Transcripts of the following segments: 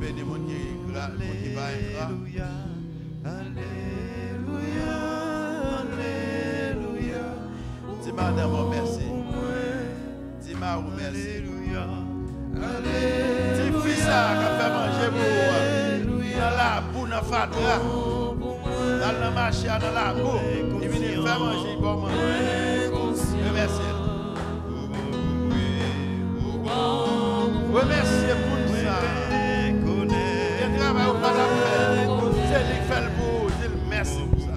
béni mon qui va être. Alléluia, Alléluia. Dis madame, merci. Dis ma merci. Alléluia, Dis fils ça qui fait manger pour dans la boue, dans la fatra, dans le marché, dans la boue. Il vient faire manger pour manger. Merci. Remerciez pour ça. Il travaille au pas d'affaires. C'est lui qui fait le beau. Dis merci pour ça.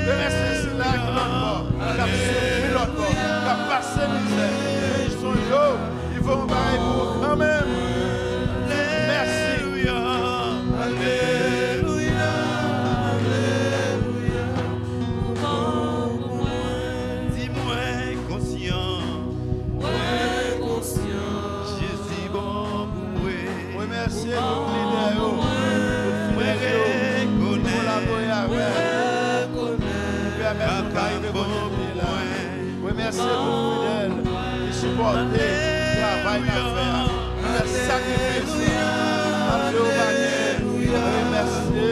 Remerciez cela qui l'autre bord, qui a souffert l'autre bord, qui a passé misère. Ils sont là. Ils vont pareil pour quand même. Merci. Alléluia, Alléluia. Dis-moi conscient. Jésus bon pour moi. Remerciez nos leaders, pour collaborer avec. Remerciez nos fidèles qui supportent le travail à faire, le sacrifice. Remerciez fidèles,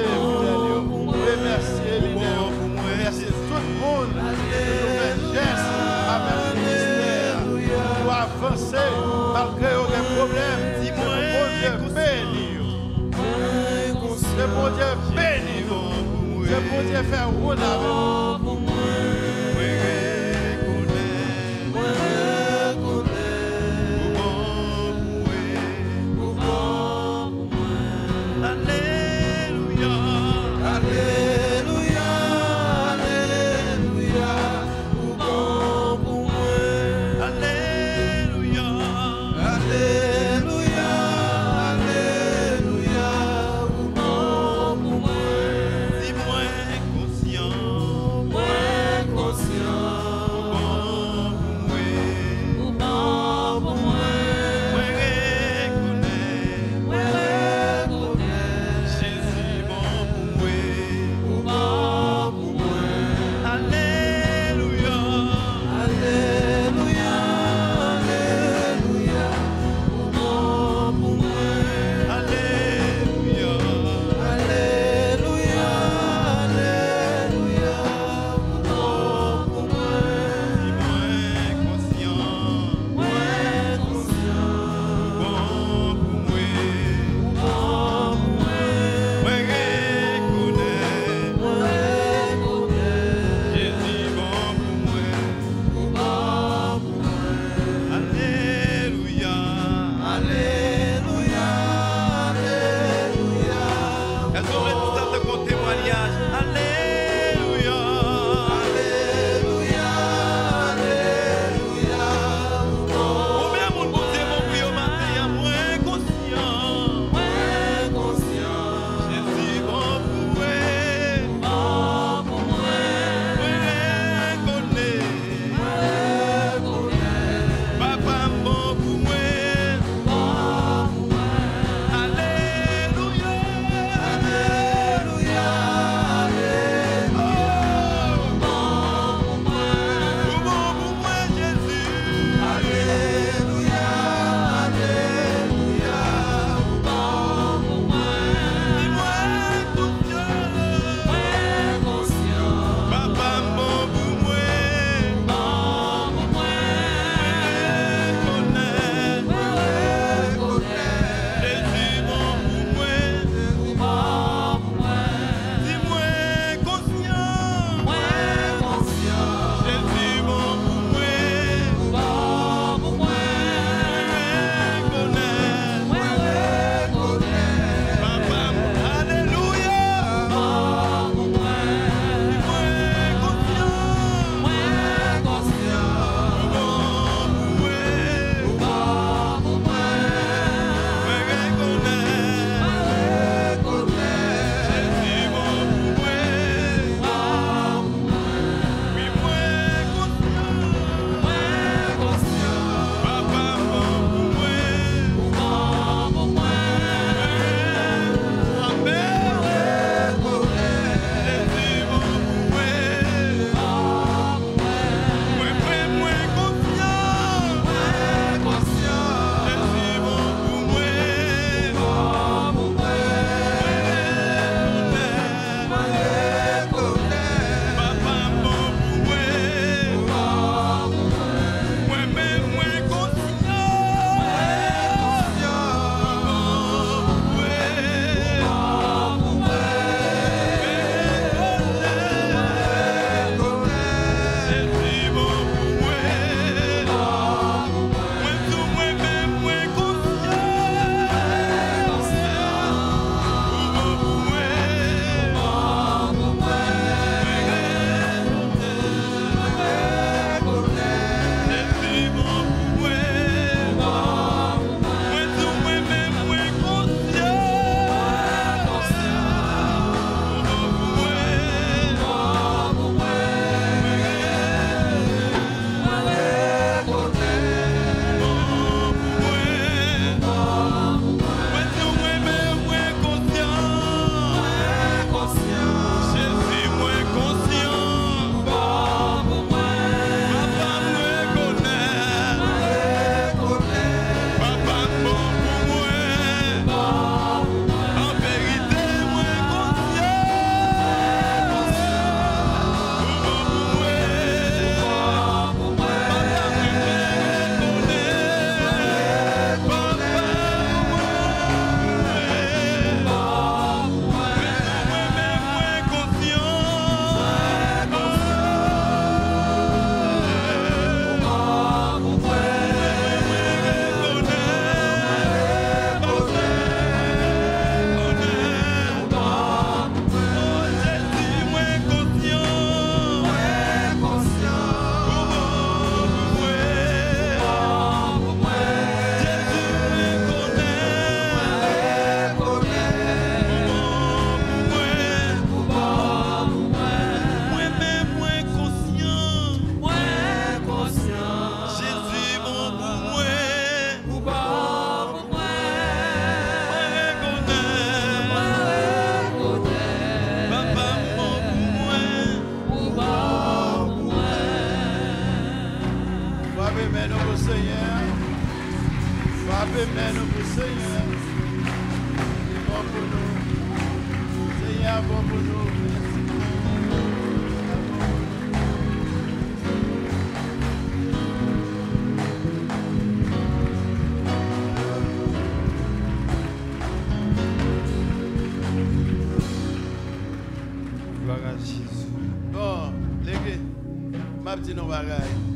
remerciez leaders, remerciez tout le monde qui nous fait geste avec le ministère pour avancer malgré les problèmes. Dis-moi, bon Dieu béni. C'est bon Dieu béni. C'est bon Dieu faire route avec nous. Dis-moi conscient. mais nous pour Seigneur. Frappez mais nous pour Seigneur. C'est bon pour nous. Seigneur, bon pour nous. Gloire à Jésus. Bon, l'église, ma petite bagaille.